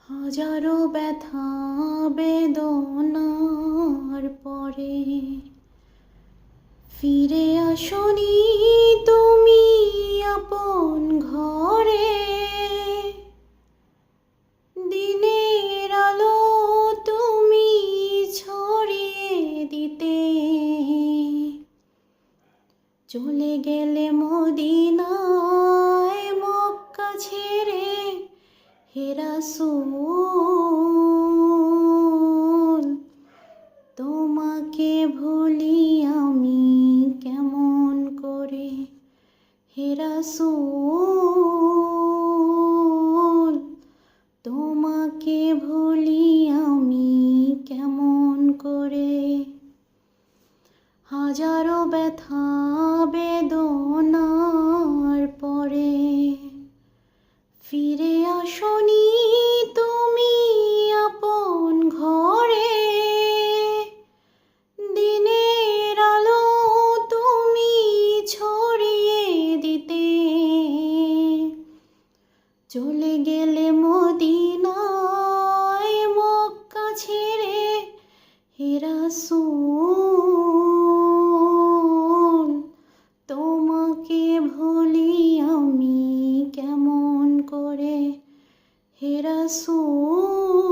হাজারো ব্যথা বেদনার পরে ফিরে আসনি তুমি আপন ঘরে। দিনের আলো তুমি ছড়িয়ে দিতে চলে গেলে মদিনায় মক্কা ছেড়ে। হে রাসূল তোমাকে ভুলি আমি কেমন করে। হে রাসূল তোমাকে ভুলি আমি কেমন করে। হাজারো ব্যথা বেদনার পরে ফিরে আসনি তুমি আপন ঘরে। দিনের আলো তুমি ছড়িয়ে দিতে চলে গেলে মদিনায় মক্কা ছেড়ে। হে রাসূল তোমাকে ভুলি আমি কেমন করে। হে রাসূল